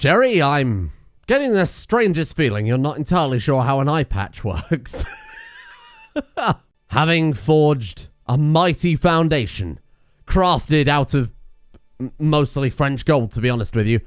Jerry, I'm getting the strangest feeling you're not entirely sure how an eye patch works. Having forged a mighty foundation, crafted out of mostly French gold, to be honest with you,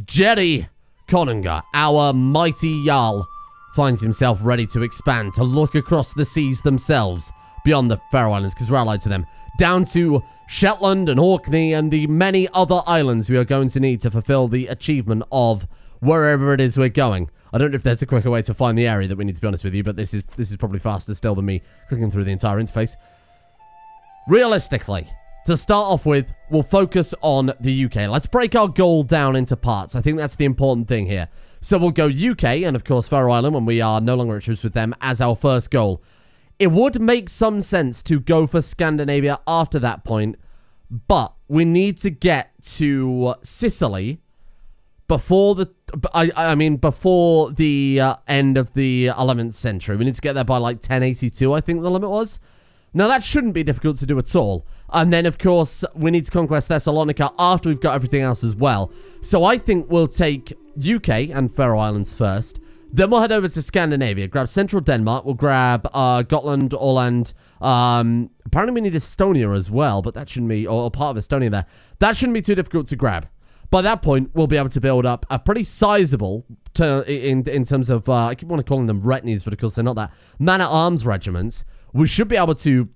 Jerri Konungr, our mighty Jarl, finds himself ready to expand, to look across the seas themselves, beyond the Faroe Islands, because we're allied to them, down to Shetland and Orkney and the many other islands we are going to need to fulfill the achievement of wherever it is we're going. I don't know if there's a quicker way to find the area that we need, to be honest with you, but this is probably faster still than me clicking through the entire interface. Realistically, to start off with, we'll focus on the UK. Let's break our goal down into parts. I think that's the important thing here. So we'll go UK and, of course, Faroe Island when we are no longer at truce with them as our first goal. It would make some sense to go for Scandinavia after that point, but we need to get to Sicily before the before the end of the 11th century. We need to get there by like 1082, I think the limit was. Now, that shouldn't be difficult to do at all. And then, of course, we need to conquest Thessalonica after we've got everything else as well. So I think we'll take UK and Faroe Islands first. Then we'll head over to Scandinavia, grab central Denmark. We'll grab Gotland, Åland. Apparently we need Estonia as well, but that shouldn't be, or part of Estonia there. That shouldn't be too difficult to grab. By that point, we'll be able to build up a pretty sizable, in terms of, I keep want to calling them retinues, but of course they're not that, man-at-arms regiments. We should be able to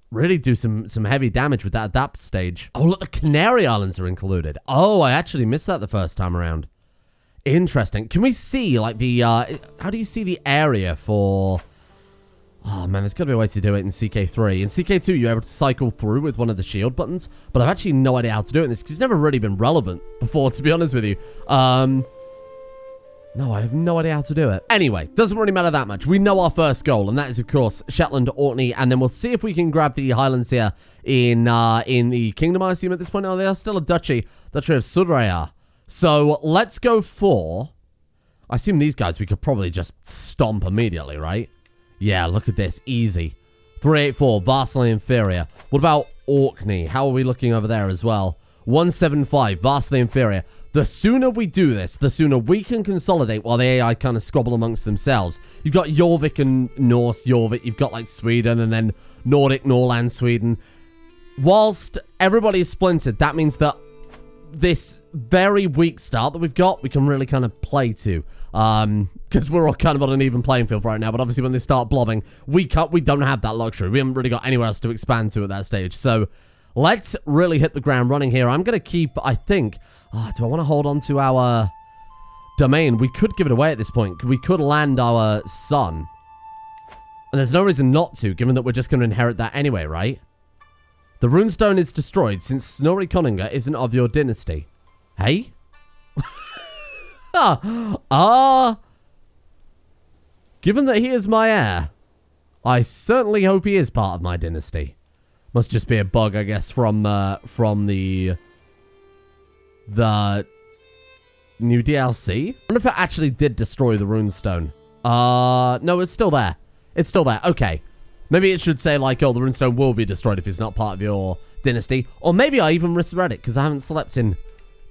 really do some heavy damage with that at that stage. Oh, look, the Canary Islands are included. Oh, I actually missed that the first time around. Interesting. Can we see, like, the, how do you see the area for... Oh, man, there's got to be a way to do it in CK3. In CK2, you're able to cycle through with one of the shield buttons, but I've actually no idea how to do it in this, because it's never really been relevant before, to be honest with you. No, I have no idea how to do it. Anyway, doesn't really matter that much. We know our first goal, and that is, of course, Shetland, Orkney, and then we'll see if we can grab the Highlands here in the Kingdom, I assume, at this point. Oh, they are still a duchy of Suðuroyar. So, let's go for... I assume these guys we could probably just stomp immediately, right? Yeah, look at this. Easy. 384, vastly inferior. What about Orkney? How are we looking over there as well? 175, vastly inferior. The sooner we do this, the sooner we can consolidate while the AI kind of squabble amongst themselves. You've got Jorvik and Norse Jorvik. You've got, like, Sweden and then Nordic Norland Sweden. Whilst everybody is splintered, that means that this very weak start that we've got, we can really kind of play to. Because we're all kind of on an even playing field right now. But obviously when they start blobbing, we don't have that luxury. We haven't really got anywhere else to expand to at that stage. So let's really hit the ground running here. I'm going to keep, I think... do I want to hold on to our domain? We could give it away at this point. We could land our son. And there's no reason not to, given that we're just going to inherit that anyway, right? The runestone is destroyed since Snorri Konungr isn't of your dynasty. Hey? Given that he is my heir, I certainly hope he is part of my dynasty. Must just be a bug, I guess, from the new DLC? I wonder if it actually did destroy the runestone. No, it's still there. It's still there. Okay. Maybe it should say, like, oh, the runestone will be destroyed if it's not part of your dynasty. Or maybe I even misread it, because I haven't slept in,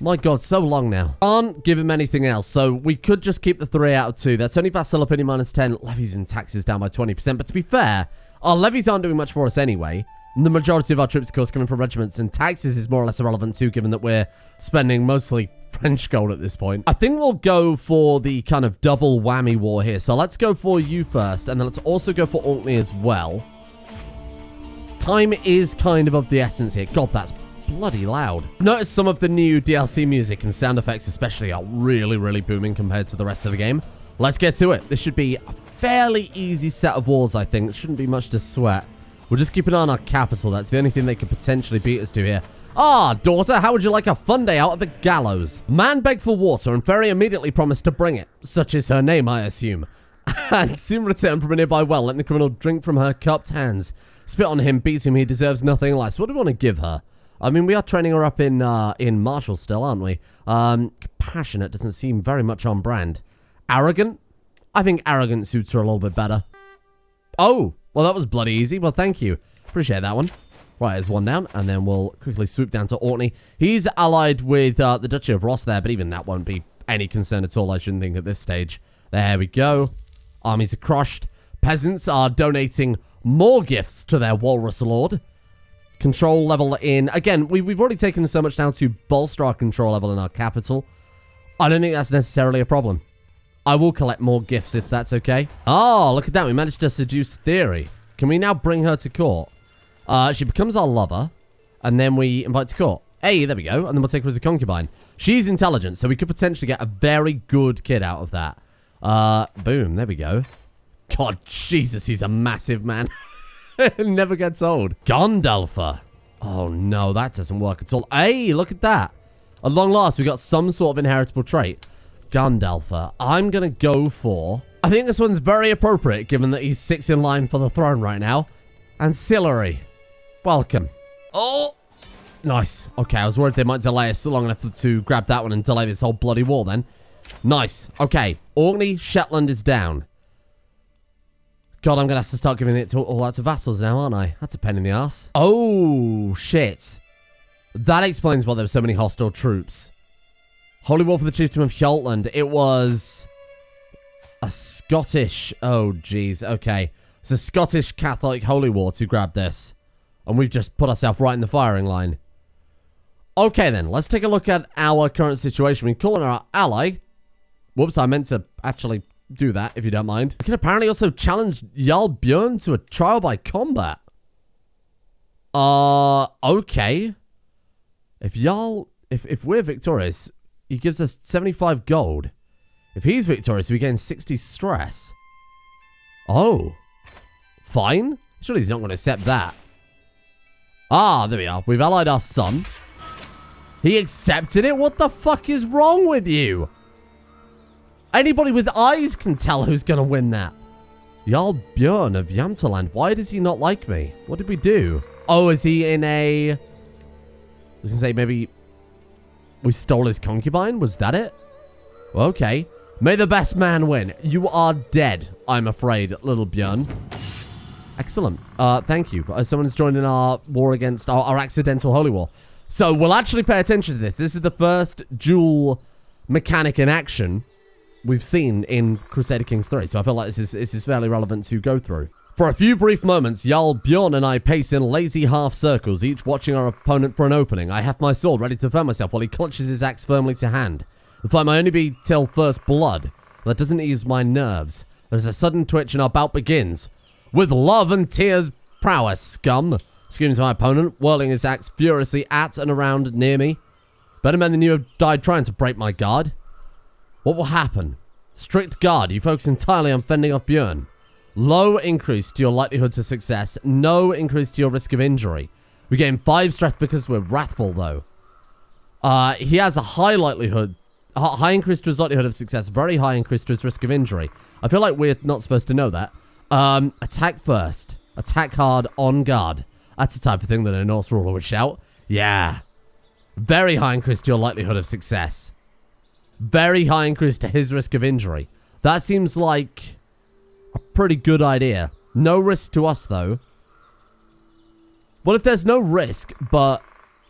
my god, so long now. Can't give him anything else, so we could just keep the 3 out of 2. That's only vassal opinion minus 10. Levies and taxes down by 20%. But to be fair, our levies aren't doing much for us anyway. The majority of our troops, of course, coming from regiments, and taxes is more or less irrelevant too, given that we're spending mostly French gold at this point. I think we'll go for the kind of double whammy war here. So let's go for you first, and then let's also go for Orkney as well. Time is kind of the essence here. God, that's bloody loud. Notice some of the new DLC music and sound effects especially are really, really booming compared to the rest of the game. Let's get to it. This should be a fairly easy set of wars, I think. It shouldn't be much to sweat. We'll just keep an eye on our capital. That's the only thing they could potentially beat us to here. Ah, daughter, how would you like a fun day out at the gallows? Man begged for water, and Fairy immediately promised to bring it. Such is her name, I assume. And soon returned from a nearby well, letting the criminal drink from her cupped hands. Spit on him, beat him, he deserves nothing less. What do we want to give her? I mean, we are training her up in martial still, aren't we? Compassionate doesn't seem very much on brand. Arrogant? I think arrogant suits her a little bit better. Oh, well, that was bloody easy. Well, thank you. Appreciate that one. Right, there's one down, and then we'll quickly swoop down to Orkney. He's allied with the Duchy of Ross there, but even that won't be any concern at all, I shouldn't think, at this stage. There we go. Armies are crushed. Peasants are donating more gifts to their walrus lord. Control level in... Again, we've already taken so much down to bolster our control level in our capital. I don't think that's necessarily a problem. I will collect more gifts if that's okay. Oh, look at that. We managed to seduce Theory. Can we now bring her to court? She becomes our lover, and then we invite to court. Hey, there we go. And then we'll take her as a concubine. She's intelligent, so we could potentially get a very good kid out of that. Boom. There we go. God, Jesus, he's a massive man. It never gets old. Gandalfer. Oh, no, that doesn't work at all. Hey, look at that. At long last, we got some sort of inheritable trait. Gandalfer. I'm going to go for... I think this one's very appropriate, given that he's 6th in line for the throne right now. Ancillary. Welcome. Oh! Nice. Okay, I was worried they might delay us long enough to grab that one and delay this whole bloody war then. Nice. Okay. Orkney, Shetland is down. God, I'm going to have to start giving it to all out to vassals now, aren't I? That's a pain in the ass. Oh, shit. That explains why there were so many hostile troops. Holy War for the Chieftain of Hjaltland. It was a Scottish... Oh, jeez. Okay. It's a Scottish Catholic Holy War to grab this. And we've just put ourselves right in the firing line. Okay, then. Let's take a look at our current situation. We call on our ally. Whoops, I meant to actually do that, if you don't mind. We can apparently also challenge Jarl Bjorn to a trial by combat. Okay. If we're victorious, he gives us 75 gold. If he's victorious, we gain 60 stress. Oh. Fine. Surely he's not going to accept that. Ah, there we are. We've allied our son. He accepted it? What the fuck is wrong with you? Anybody with eyes can tell who's going to win that. Jarl Bjorn of Jämtland. Why does he not like me? What did we do? Oh, is he in a... I was going to say maybe we stole his concubine? Was that it? Well, okay. May the best man win. You are dead, I'm afraid, little Bjorn. Excellent. Thank you. Someone's joined in our war against our accidental holy war. So we'll actually pay attention to this. This is the first dual mechanic in action we've seen in Crusader Kings 3. So I feel like this is fairly relevant to go through. For a few brief moments, Jarl Bjorn and I pace in lazy half circles, each watching our opponent for an opening. I have my sword ready to defend myself while he clutches his axe firmly to hand. The fight might only be till first blood. That doesn't ease my nerves. There's a sudden twitch and our bout begins. With love and tears prowess, scum, screams my opponent, whirling his axe furiously at and around near me. Better men than you have died trying to break my guard. What will happen? Strict guard, you focus entirely on fending off Bjorn. Low increase to your likelihood to success, no increase to your risk of injury. We gain 5 stress because we're wrathful, though. He has a high likelihood, high increase to his likelihood of success, very high increase to his risk of injury. I feel like we're not supposed to know that. Attack first. Attack hard, on guard. That's the type of thing that a Norse ruler would shout. Yeah. Very high increase to your likelihood of success. Very high increase to his risk of injury. That seems like a pretty good idea. No risk to us, though. Well, if there's no risk, but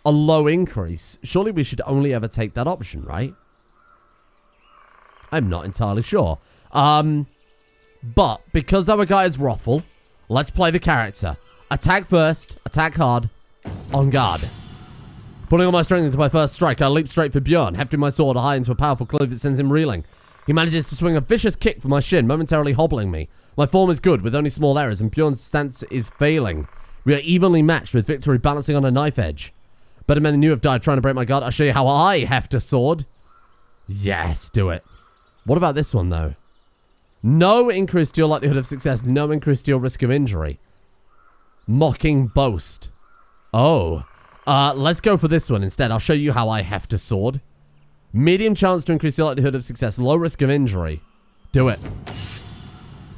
a low increase, surely we should only ever take that option, right? I'm not entirely sure. But because our guy is wrathful, let's play the character. Attack first, attack hard, on guard. Putting all my strength into my first strike, I leap straight for Bjorn, hefting my sword high into a powerful cleave that sends him reeling. He manages to swing a vicious kick for my shin, momentarily hobbling me. My form is good, with only small errors, and Bjorn's stance is failing. We are evenly matched, with victory balancing on a knife edge. Better men than you have died trying to break my guard. I'll show you how I heft a sword. Yes, do it. What about this one, though? No increase to your likelihood of success, no increase to your risk of injury. Mocking boast. Oh. Let's go for this one instead. I'll show you how I heft a sword. Medium chance to increase your likelihood of success, low risk of injury. Do it.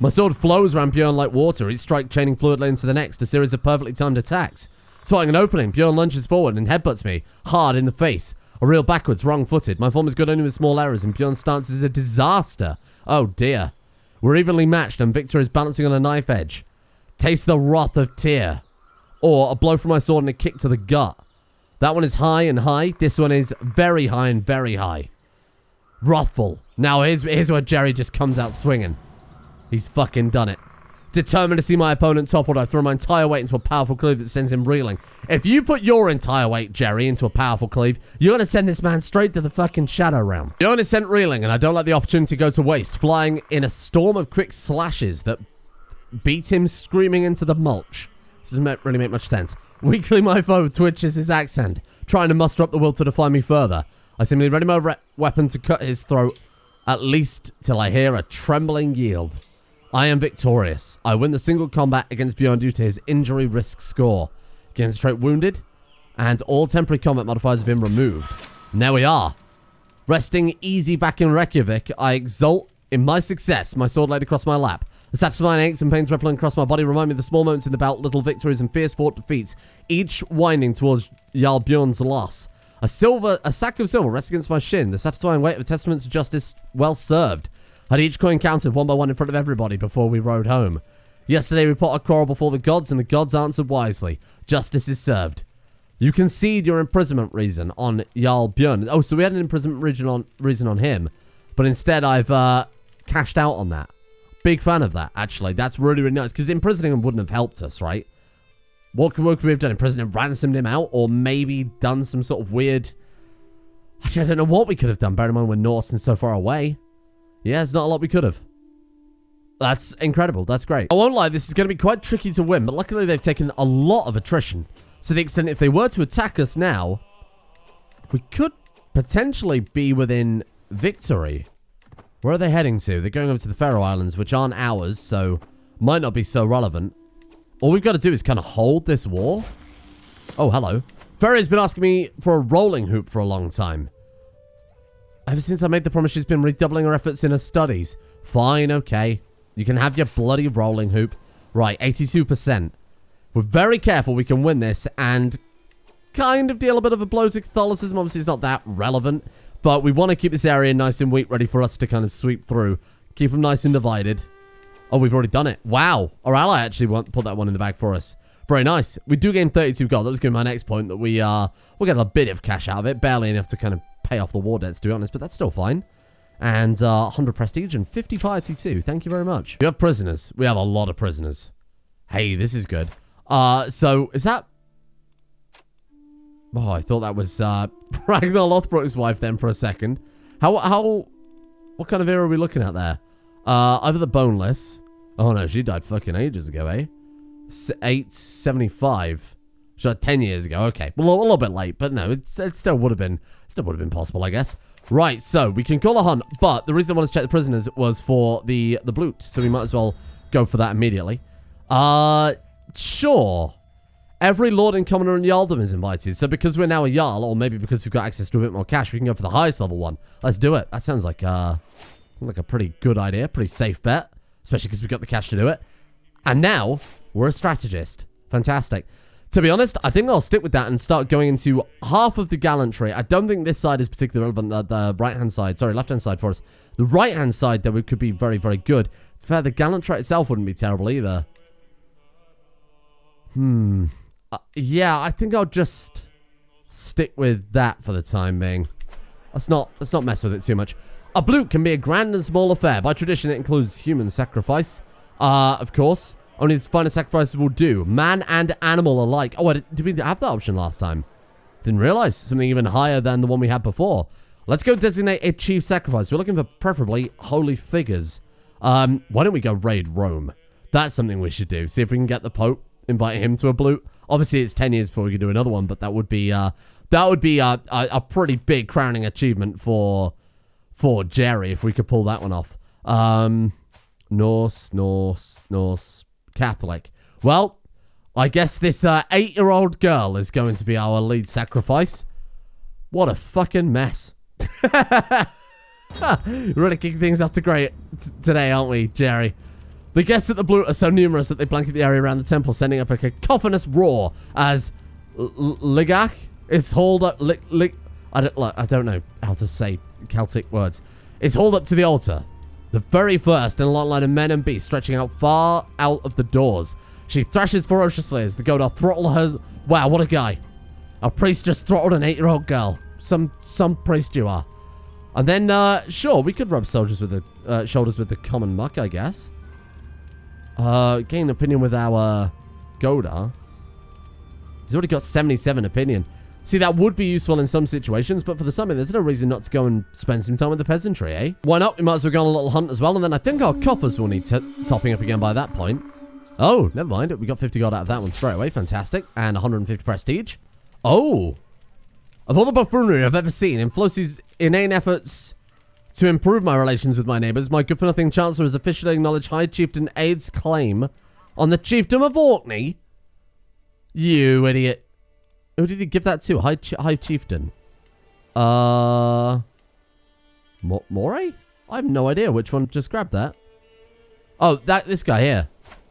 My sword flows around Bjorn like water, each strike chaining fluidly into the next, a series of perfectly timed attacks. Spotting an opening, Bjorn lunges forward and headbutts me, hard in the face. I reel backwards, wrong-footed. My form is good only with small errors, and Bjorn's stance is a disaster. Oh dear. We're evenly matched, and victory is balancing on a knife edge. Taste the wrath of Tyr. Or a blow from my sword and a kick to the gut. That one is high and high. This one is very high and very high. Wrathful. Now, here's where Jerri just comes out swinging. He's fucking done it. Determined to see my opponent toppled, I throw my entire weight into a powerful cleave that sends him reeling. If you put your entire weight, Jerri, into a powerful cleave, you're going to send this man straight to the fucking shadow realm. You're only sent reeling, and I don't let the opportunity go to waste, flying in a storm of quick slashes that beat him screaming into the mulch. This doesn't really make much sense. Weakly, my foe twitches his axe hand, trying to muster up the will to defy me further. I simply ready my weapon to cut his throat, at least till I hear a trembling yield. I am victorious. I win the single combat against Bjorn due to his injury risk score. Gains straight wounded, and all temporary combat modifiers have been removed. And there we are. Resting easy back in Reykjavik, I exult in my success, my sword laid across my lap. The satisfying aches and pains rippling across my body remind me of the small moments in the bout, little victories and fierce fought defeats, each winding towards Jarl Bjorn's loss. A sack of silver rests against my shin, the satisfying weight of a testament to justice well served. Had each coin counted one by one in front of everybody before we rode home. Yesterday we put a quarrel before the gods, and the gods answered wisely. Justice is served. You concede your imprisonment reason on Jarl Bjorn. Oh, so we had an imprisonment reason on him, but instead I've cashed out on that. Big fan of that, actually. That's really, really nice, because imprisoning him wouldn't have helped us, right? What could we have done? Imprisoned him, ransomed him out, or maybe done some sort of weird... Actually, I don't know what we could have done. Bear in mind we're Norse and so far away. Yeah, there's not a lot we could have. That's incredible. That's great. I won't lie, this is going to be quite tricky to win, but luckily they've taken a lot of attrition. To the extent if they were to attack us now, we could potentially be within victory. Where are they heading to? They're going over to the Faroe Islands, which aren't ours, so might not be so relevant. All we've got to do is kind of hold this war. Oh, hello. Ferry's been asking me for a rolling hoop for a long time. Ever since I made the promise, she's been redoubling her efforts in her studies. Fine, okay. You can have your bloody rolling hoop. Right, 82%. We're very careful we can win this and kind of deal a bit of a blow to Catholicism. Obviously, it's not that relevant, but we want to keep this area nice and weak, ready for us to kind of sweep through. Keep them nice and divided. Oh, we've already done it. Wow. Our ally actually put that one in the bag for us. Very nice. We do gain 32 gold. That was going to be my next point, that we'll get a bit of cash out of it. Barely enough to kind of pay off the war debts, to be honest, but that's still fine. And 100 prestige and 50 piety too. Thank you very much. We have prisoners. We have a lot of prisoners. Hey, this is good. So is that... Oh, I thought that was Ragnar Lothbrok's wife then for a second. What kind of era are we looking at there? Either the boneless. Oh no, she died fucking ages ago, eh? 875. She died 10 years ago. Okay, well, a little bit late, but no, it still would have been possible, I guess. Right, so we can call a hunt, but the reason I wanted to check the prisoners was for the blute, so we might as well go for that immediately. Sure. Every lord and commoner in Jarldom is invited, so because we're now a Jarl, or maybe because we've got access to a bit more cash, we can go for the highest level one. Let's do it. That sounds like a pretty good idea, pretty safe bet, especially because we've got the cash to do it. And now, we're a strategist. Fantastic. To be honest, I think I'll stick with that and start going into half of the gallantry. I don't think this side is particularly relevant, the right-hand side, sorry, left-hand side for us. The right-hand side, though, it could be very, very good. Fair, the gallantry itself wouldn't be terrible either. Yeah, I think I'll just stick with that for the time being. Let's not mess with it too much. A blute can be a grand and small affair. By tradition, it includes human sacrifice. Of course. Only the finest sacrifices will do. Man and animal alike. Oh, did we have that option last time? Didn't realize. Something even higher than the one we had before. Let's go designate a chief sacrifice. We're looking for preferably holy figures. Why don't we go raid Rome? That's something we should do. See if we can get the Pope. Invite him to a blute. Obviously, it's 10 years before we can do another one, but that would be a pretty big crowning achievement for Jerri if we could pull that one off. Norse, Catholic. Well, I guess this 8-year-old girl is going to be our lead sacrifice. What a fucking mess. We're really kicking things off to great today, aren't we, Jerri? The guests at the blute are so numerous that they blanket the area around the temple, sending up a cacophonous roar as Ligach is hauled up. I don't know how to say Celtic words. Is hauled up to the altar. The very first in a long line of men and beasts stretching out far out of the doors. She thrashes ferociously as the Godar throttle her. Wow, what a guy. A priest just throttled an 8-year-old girl. Some priest you are. And then, sure, we could rub shoulders with the common muck, I guess. Gain opinion with our Godar. He's already got 77 opinion. See, that would be useful in some situations, but for the summer, there's no reason not to go and spend some time with the peasantry, eh? Why not? We might as well go on a little hunt as well, and then I think our coppers will need topping up again by that point. Oh, never mind. We got 50 gold out of that one straight away. Fantastic. And 150 prestige. Oh! Of all the buffoonery I've ever seen in Flosie's inane efforts to improve my relations with my neighbours, my good-for-nothing chancellor has officially acknowledged High Chieftain Aid's claim on the chiefdom of Orkney. You idiot. Who did he give that to? High Chieftain. Moray? I have no idea which one just grabbed that. Oh, this guy here.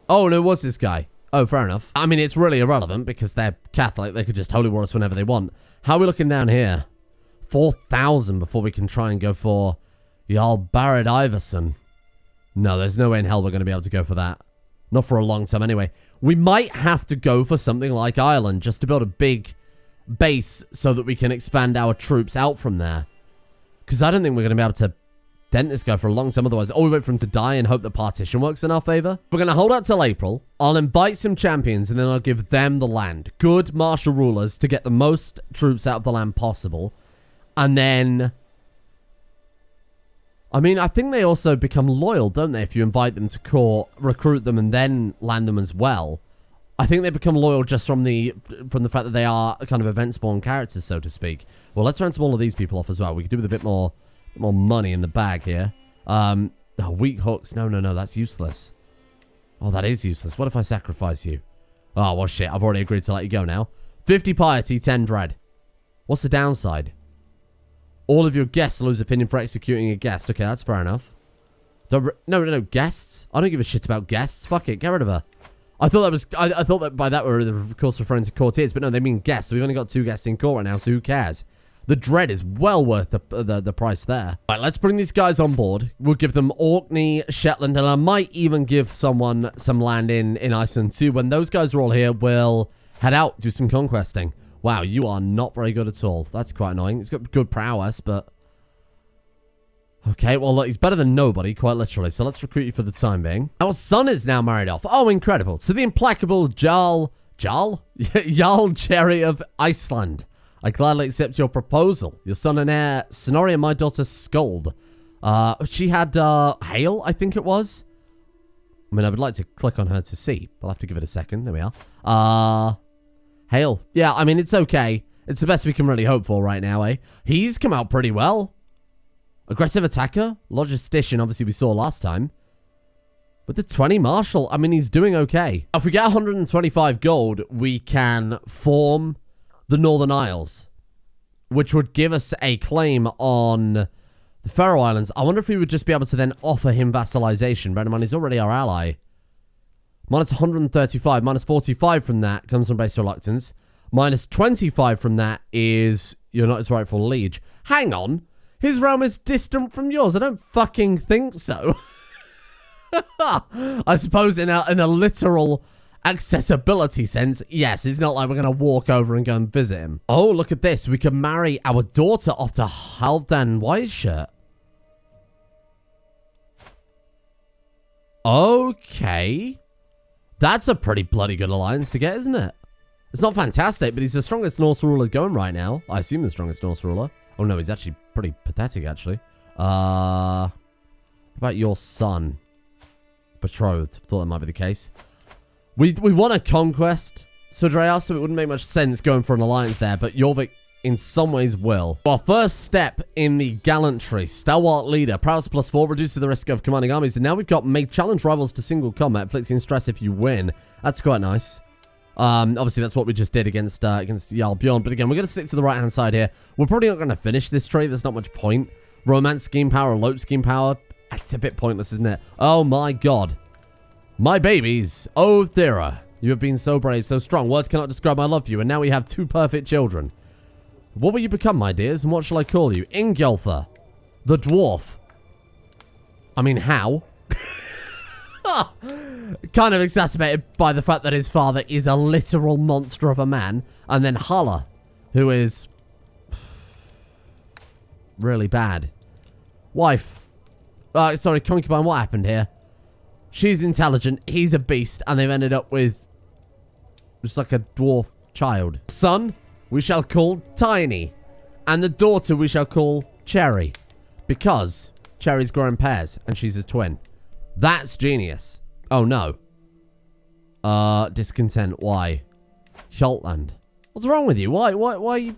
Oh, no, it was this guy. Oh, fair enough. I mean, it's really irrelevant because they're Catholic. They could just holy war us whenever they want. How are we looking down here? 4,000 before we can try and go for Jarl Barrett Iverson. No, there's no way in hell we're going to be able to go for that. Not for a long time anyway. We might have to go for something like Ireland just to build a big base so that we can expand our troops out from there. Because I don't think we're going to be able to dent this guy for a long time otherwise. Oh, we wait for him to die and hope that partition works in our favor. We're going to hold out till April. I'll invite some champions and then I'll give them the land. Good martial rulers to get the most troops out of the land possible. And then... I mean, I think they also become loyal, don't they? If you invite them to court, recruit them, and then land them as well. I think they become loyal just from the fact that they are kind of event-spawn characters, so to speak. Well, let's run some all of these people off as well. We could do with a bit more money in the bag here. Oh, weak hooks. No, that's useless. Oh, that is useless. What if I sacrifice you? Oh, well, shit. I've already agreed to let you go now. 50 piety, 10 dread. What's the downside? All of your guests lose opinion for executing a guest. Okay, that's fair enough. No, guests? I don't give a shit about guests. Fuck it, get rid of her. I thought that was... I thought that by that we were, of course, referring to courtiers, but no, they mean guests. So we've only got 2 guests in court right now, so who cares? The dread is well worth the price there. Right, let's bring these guys on board. We'll give them Orkney, Shetland, and I might even give someone some land in Iceland too. When those guys are all here, we'll head out, do some conquesting. Wow, you are not very good at all. That's quite annoying. He's got good prowess, but... Okay, well, look, he's better than nobody, quite literally. So let's recruit you for the time being. Our son is now married off. Oh, incredible. So the implacable Jarl Jerri of Iceland. I gladly accept your proposal. Your son and heir, Snorri, and my daughter, Skuld. She had, Hale, I think it was. I mean, I would like to click on her to see. I'll have to give it a second. There we are. Hale. Yeah, I mean, it's okay. It's the best we can really hope for right now, eh? He's come out pretty well. Aggressive attacker. Logistician, obviously, we saw last time. But the 20 martial, I mean, he's doing okay. If we get 125 gold, we can form the Northern Isles, which would give us a claim on the Faroe Islands. I wonder if we would just be able to then offer him vassalization. Bear in mind, he's already our ally. Minus 135, minus 45 from that comes from base reluctance. Minus 25 from that is you're not his rightful liege. Hang on. His realm is distant from yours. I don't fucking think so. I suppose in a literal accessibility sense, yes, it's not like we're going to walk over and go and visit him. Oh, look at this. We can marry our daughter off to Halfdan Whiteshirt. Okay. That's a pretty bloody good alliance to get, isn't it? It's not fantastic, but he's the strongest Norse ruler going right now. I assume the strongest Norse ruler. Oh, no, he's actually pretty pathetic, actually. What about your son? Betrothed. Thought that might be the case. We want a conquest, Sudreyar, so it wouldn't make much sense going for an alliance there, but Jorvik in some ways will. Our first step in the gallantry. Stalwart leader. Prowess +4 reduces the risk of commanding armies, and now we've got make challenge rivals to single combat, inflicting stress if you win. That's quite nice. Obviously, that's what we just did against Jarl Bjorn, but again, we're going to stick to the right-hand side here. We're probably not going to finish this trade. There's not much point. Romance scheme power, elope scheme power. That's a bit pointless, isn't it? Oh, my God. My babies. Oh, Thera. You have been so brave, so strong. Words cannot describe my love for you, and now we have 2 perfect children. What will you become, my dears, and what shall I call you? Ingolfer. The dwarf. I mean, how? Kind of exacerbated by the fact that his father is a literal monster of a man. And then Hala, who is really bad. Wife. Sorry, concubine, what happened here? She's intelligent, he's a beast, and they've ended up with just like a dwarf child. Son, we shall call Tiny. And the daughter we shall call Cherry. Because Cherry's growing pairs, and she's a twin. That's genius. Oh, no. Discontent, why? Hjaltland. What's wrong with you? Why you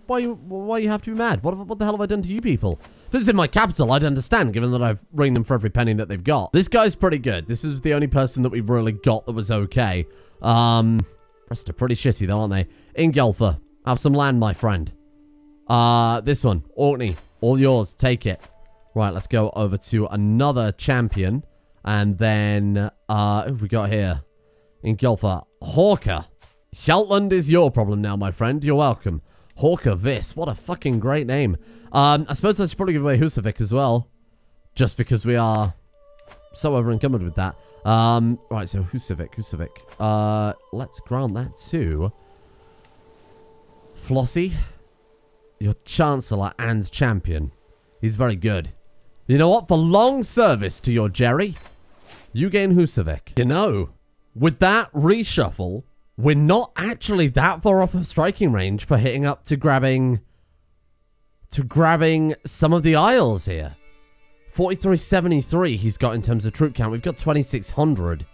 have to be mad? What the hell have I done to you people? If it was in my capital, I'd understand, given that I've ringed them for every penny that they've got. This guy's pretty good. This is the only person that we've really got that was okay. Rest are pretty shitty though, aren't they? Ingolfer, have some land, my friend. This one, Orkney, all yours, take it. Right, let's go over to another champion. And then, who have we got here? Ingolfer, Hawker. Hjaltland is your problem now, my friend. You're welcome. Hawker Vis. What a fucking great name. I suppose I should probably give away Husavik as well. Just because we are so over-encumbered with that. Right, so Husavik. Let's grant that to Flossie, your Chancellor and Champion. He's very good. You know what? For long service to your Jerri, you gain Husavik. You know, with that reshuffle, we're not actually that far off of striking range for hitting up to grabbing some of the isles here. 4373 he's got in terms of troop count. We've got 2600.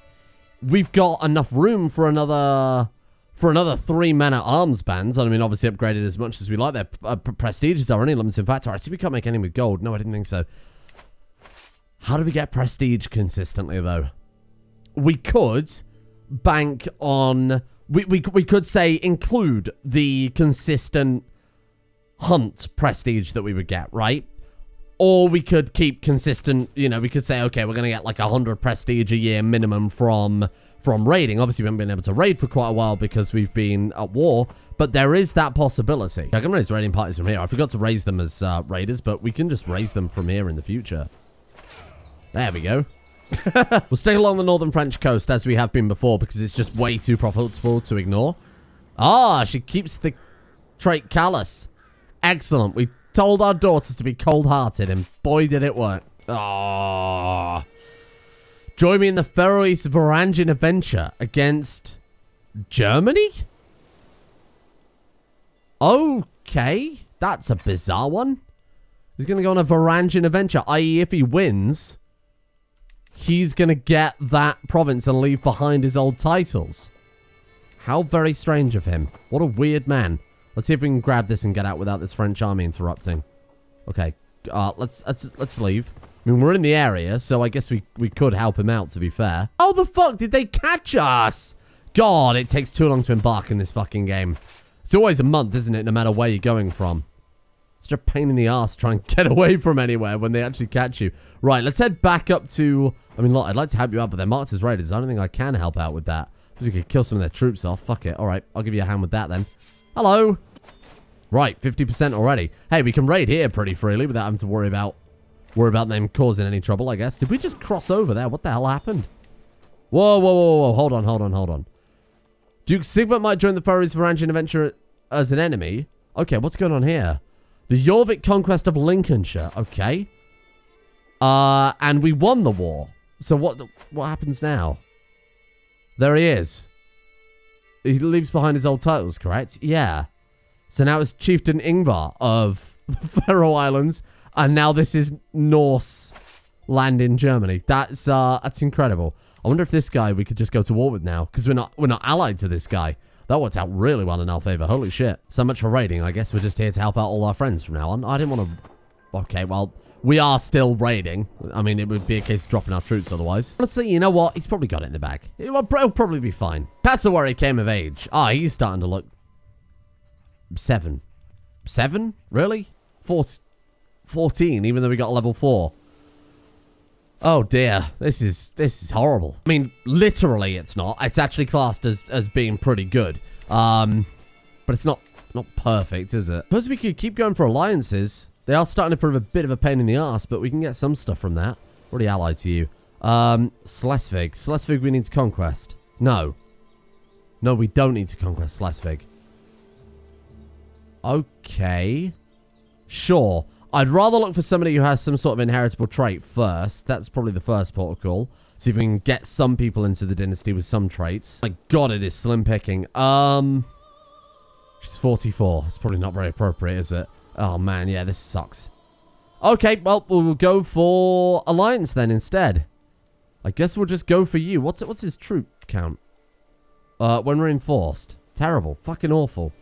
We've got enough room for another 3 men-at-arms bands. I mean, obviously upgraded as much as we like. Their prestiges are only limited factor. I see we can't make any with gold. No, I didn't think so. How do we get prestige consistently, though? We could bank on... We could say include the consistent hunt prestige that we would get, right? Or we could keep consistent, you know, we could say, okay, we're going to get like 100 prestige a year minimum from raiding. Obviously, we haven't been able to raid for quite a while because we've been at war, but there is that possibility. I can raise raiding parties from here. I forgot to raise them as raiders, but we can just raise them from here in the future. There we go. We'll stay along the northern French coast as we have been before because it's just way too profitable to ignore. Ah, she keeps the trait callous. Excellent. We told our daughters to be cold-hearted, and boy, did it work. Ah. Join me in the Faroese Varangian adventure against Germany? Okay. That's a bizarre one. He's going to go on a Varangian adventure, i.e. if he wins, he's going to get that province and leave behind his old titles. How very strange of him. What a weird man. Let's see if we can grab this and get out without this French army interrupting. Okay, let's leave. I mean, we're in the area, so I guess we could help him out, to be fair. How the fuck did they catch us? God, it takes too long to embark in this fucking game. It's always a month, isn't it, no matter where you're going from. It's just a pain in the ass trying to get away from anywhere when they actually catch you. Right, let's head back up to... I mean, look, I'd like to help you out, but they're marked as raiders. I don't think I can help out with that. We could kill some of their troops off. Fuck it. All right, I'll give you a hand with that then. Hello. Right, 50% already. Hey, we can raid here pretty freely without having to worry about them causing any trouble, I guess. Did we just cross over there? What the hell happened? Whoa, whoa, whoa, whoa. Hold on. Duke Sigbert might join the Faroese Varangian adventure as an enemy. Okay, what's going on here? The Jorvik conquest of Lincolnshire. Okay. And we won the war. So what happens now? There he is. He leaves behind his old titles, correct? Yeah. So now it's Chieftain Ingvar of the Faroe Islands, and now this is Norse land in Germany. That's incredible. I wonder if this guy we could just go to war with now, because we're not allied to this guy. That worked out really well in our favor. Holy shit. So much for raiding. I guess we're just here to help out all our friends from now on. I didn't want to... Okay, well, we are still raiding. I mean, it would be a case of dropping our troops otherwise. Honestly, you know what? He's probably got it in the bag. It'll probably be fine. Cassowary came of age. Ah, he's starting to look... 7. 7? Really? 14, even though we got a level 4. Oh dear, this is horrible. I mean, literally it's not. It's actually classed as being pretty good. But it's not perfect, is it? Suppose we could keep going for alliances. They are starting to prove a bit of a pain in the ass, but we can get some stuff from that. Already allied to you. Schleswig. Schleswig we need to conquest. No. No, we don't need to conquest Schleswig. Okay. Sure. I'd rather look for somebody who has some sort of inheritable trait first. That's probably the first port of call. See if we can get some people into the dynasty with some traits. My God, it is slim picking. She's 44. It's probably not very appropriate, is it? Oh, man. Yeah, this sucks. Okay, well, we'll go for Alliance then instead. I guess we'll just go for you. What's his troop count? When reinforced. Terrible. Fucking awful.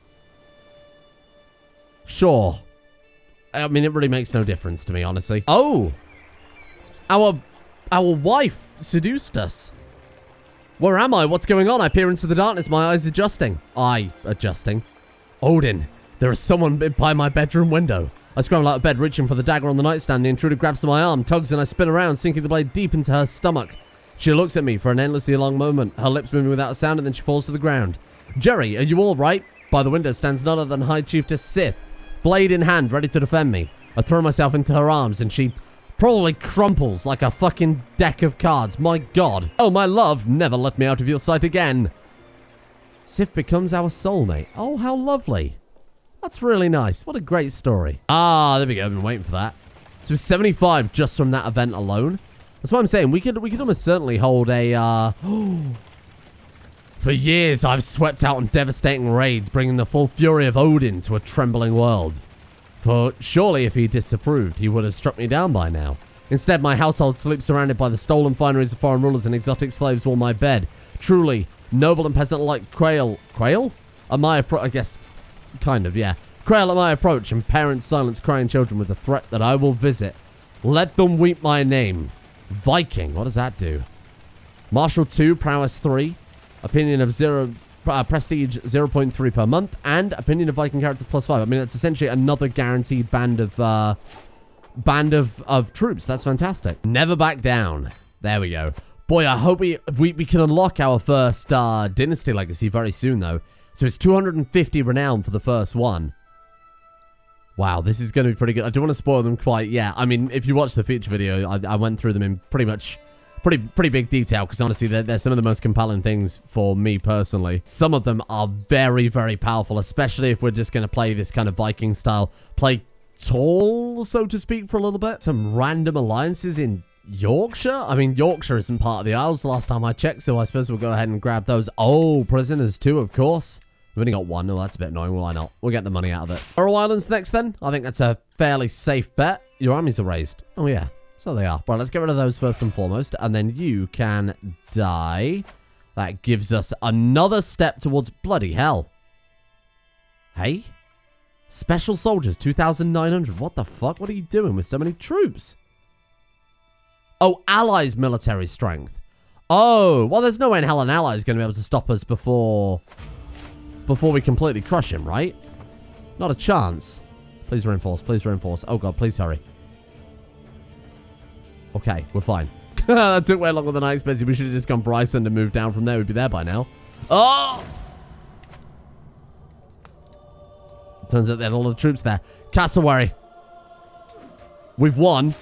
Sure. I mean, it really makes no difference to me, honestly. Oh! Our wife seduced us. Where am I? What's going on? I peer into the darkness, my eyes adjusting. Adjusting. Odin, there is someone by my bedroom window. I scramble out of bed, reaching for the dagger on the nightstand. The intruder grabs my arm, tugs, and I spin around, sinking the blade deep into her stomach. She looks at me for an endlessly long moment, her lips moving without a sound, and then she falls to the ground. Jerri, are you all right? By the window stands none other than High Chiefess Sith, blade in hand, ready to defend me. I throw myself into her arms, and she probably crumples like a fucking deck of cards. My God. Oh, my love, never let me out of your sight again. Sif becomes our soulmate. Oh, how lovely. That's really nice. What a great story. Ah, there we go. I've been waiting for that. So 75 just from that event alone. That's what I'm saying. We could almost certainly hold a, For years, I've swept out on devastating raids, bringing the full fury of Odin to a trembling world. For surely if he disapproved, he would have struck me down by now. Instead, my household sleeps surrounded by the stolen fineries of foreign rulers and exotic slaves warm my bed. Truly, noble and peasant-like quail. Quail? I guess, kind of, yeah. Quail at my approach, and parents silence crying children with the threat that I will visit. Let them weep my name. Viking, what does that do? Martial 2, prowess 3, opinion of 0, prestige 0.3 per month, and opinion of Viking characters +5. I mean, that's essentially another guaranteed band of troops. That's fantastic. Never back down. There we go. Boy, I hope we can unlock our first dynasty legacy very soon, though. So it's 250 renown for the first one. Wow, this is going to be pretty good. I don't want to spoil them quite yet. I mean, if you watch the feature video, I went through them in pretty big detail, because honestly, they're some of the most compelling things for me personally. Some of them are very, very powerful, especially if we're just going to play this kind of Viking style. Play tall, so to speak, for a little bit. Some random alliances in Yorkshire? I mean, Yorkshire isn't part of the Isles the last time I checked, so I suppose we'll go ahead and grab those. Oh, prisoners too, of course. We've only got one. Oh, that's a bit annoying. Why not? We'll get the money out of it. Faroe Islands next, then. I think that's a fairly safe bet. Your armies are raised. Oh, yeah. So they are. Right, let's get rid of those first and foremost, and then you can die. That gives us another step towards... Bloody hell. Hey? Special soldiers, 2,900. What the fuck? What are you doing with so many troops? Oh, allies' military strength. Oh, well, there's no way in hell an ally is going to be able to stop us before we completely crush him, right? Not a chance. Please reinforce. Please reinforce. Oh, God, please hurry. Okay, we're fine. That took way longer than I expected. We should have just gone for Iceland and moved down from there. We'd be there by now. Oh! Turns out they had a lot of troops there. Cassowary. We've won.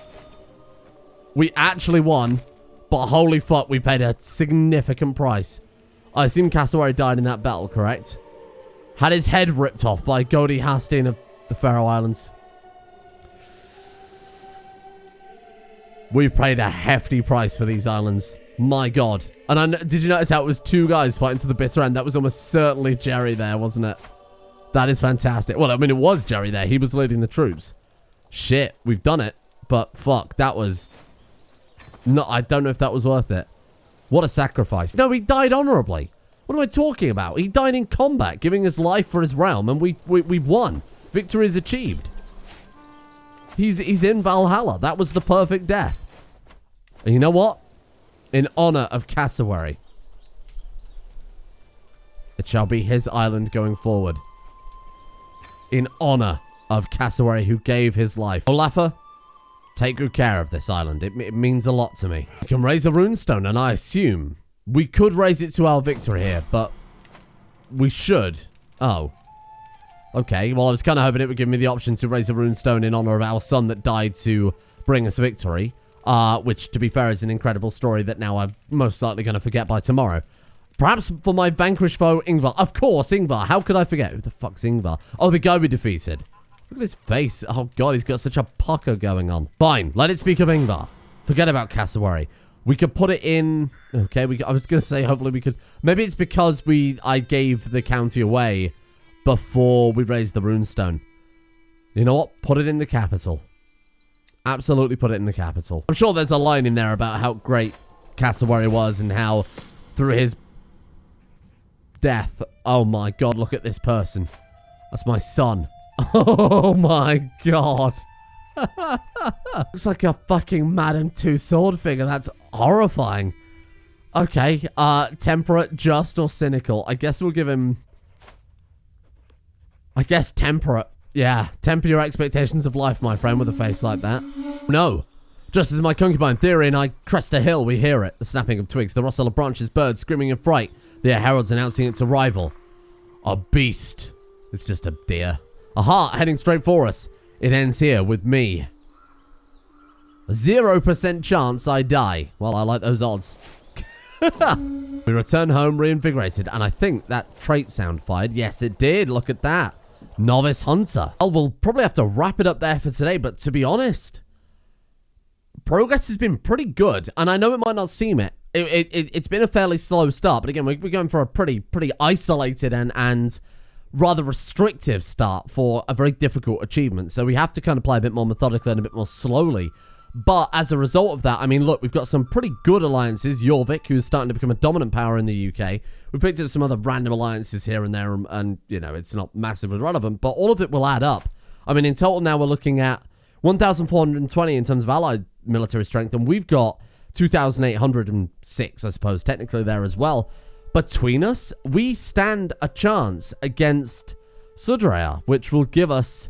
We actually won. But holy fuck, we paid a significant price. I assume Cassowary died in that battle, correct? Had his head ripped off by Godi Hastin of the Faroe Islands. We paid a hefty price for these islands. My God. And did you notice how it was two guys fighting to the bitter end? That was almost certainly Jerri there, wasn't it? That is fantastic. Well, I mean, it was Jerri there. He was leading the troops. Shit, we've done it. But fuck, that was... No, I don't know if that was worth it. What a sacrifice. No, he died honorably. What am I talking about? He died in combat, giving his life for his realm, and we've won. Victory is achieved. He's in Valhalla. That was the perfect death. And you know what? In honor of Cassowary, it shall be his island going forward. In honor of Cassowary, who gave his life. Olafur, take good care of this island. It means a lot to me. We can raise a runestone, and I assume we could raise it to our victory here, but we should. Oh. Okay, well, I was kind of hoping it would give me the option to raise a runestone in honor of our son that died to bring us victory. Which, to be fair, is an incredible story that now I'm most likely going to forget by tomorrow. Perhaps for my vanquished foe, Ingvar. Of course, Ingvar. How could I forget? Who the fuck's Ingvar? Oh, the guy we defeated. Look at his face. Oh, God, he's got such a pucker going on. Fine, let it speak of Ingvar. Forget about cassowary. We could put it in... Okay, I was going to say, hopefully we could... Maybe it's because I gave the county away before we raised the runestone. You know what? Put it in the capital. Absolutely put it in the capital. I'm sure there's a line in there about how great cassowary was and how through his death... Oh, my God, look at this person. That's my son. Oh, my God. Looks like a fucking Madame Tussauds figure. That's horrifying. Okay, temperate, just, or cynical. I guess we'll give him... I guess temperate. Yeah, temper your expectations of life, my friend, with a face like that. No. Just as my concubine theory and I crest a hill, we hear it. The snapping of twigs, the rustle of branches, birds screaming in fright. The heralds announcing its arrival. A beast. It's just a deer. A hart heading straight for us. It ends here with me. 0% chance I die. Well, I like those odds. We return home reinvigorated, and I think that trait sound fired. Yes, it did. Look at that. Novice Hunter. Oh, we'll probably have to wrap it up there for today, but to be honest, progress has been pretty good, and I know it might not seem it. It's been a fairly slow start, but again, we're going for a pretty isolated and rather restrictive start for a very difficult achievement. So we have to kind of play a bit more methodically and a bit more slowly. But as a result of that, I mean, look, we've got some pretty good alliances. Jorvik, who's starting to become a dominant power in the UK. We've picked up some other random alliances here and there, and you know, it's not massively relevant, but all of it will add up. I mean, in total now we're looking at 1,420 in terms of allied military strength, and we've got 2,806, I suppose, technically there as well. Between us, we stand a chance against Sudrea, which will give us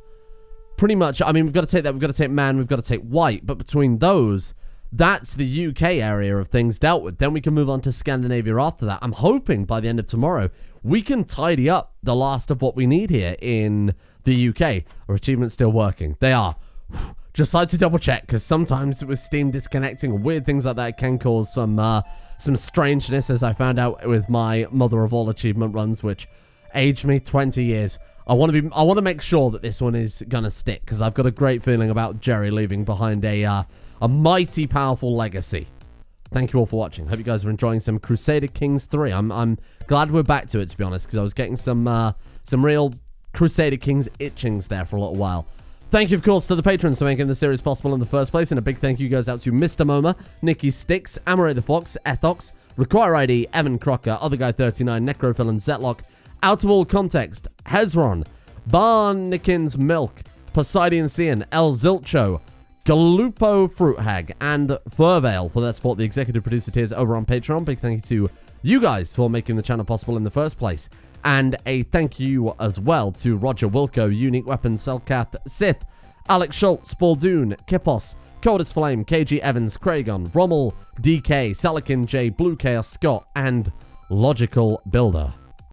pretty much, I mean, we've got to take that, we've got to take man, we've got to take white, but between those, that's the UK area of things dealt with. Then we can move on to Scandinavia after that. I'm hoping by the end of tomorrow, we can tidy up the last of what we need here in the UK. Our achievements still working? They are. Just like to double check, because sometimes with Steam disconnecting and weird things like that can cause some strangeness, as I found out with my mother of all achievement runs, which aged me 20 years. I want to make sure that this one is gonna stick, because I've got a great feeling about Jerri leaving behind a mighty powerful legacy. Thank you all for watching. Hope you guys are enjoying some Crusader Kings 3. I'm glad we're back to it, to be honest, because I was getting some real Crusader Kings itchings there for a little while. Thank you, of course, to the patrons for making the series possible in the first place, and a big thank you goes out to Mr. Moma, Nikki Sticks, Amoray the Fox, Ethox, Require ID, Evan Crocker, Other Guy 39, Necrophil and Zetlock, Out of All Context, Hezron, Barnikins Milk, Poseidon Cian, El Zilcho, Galupo Fruit Hag, and Furvale for their support, the executive producer tiers over on Patreon. Big thank you to you guys for making the channel possible in the first place. And a thank you as well to Roger Wilco, Unique Weapons, Selkath, Sith, Alex Schultz, Baldoon, Kippos, Coldest Flame, KG Evans, Kragon, Rommel, DK, Salakin J, Blue Chaos Scott, and Logical Builder.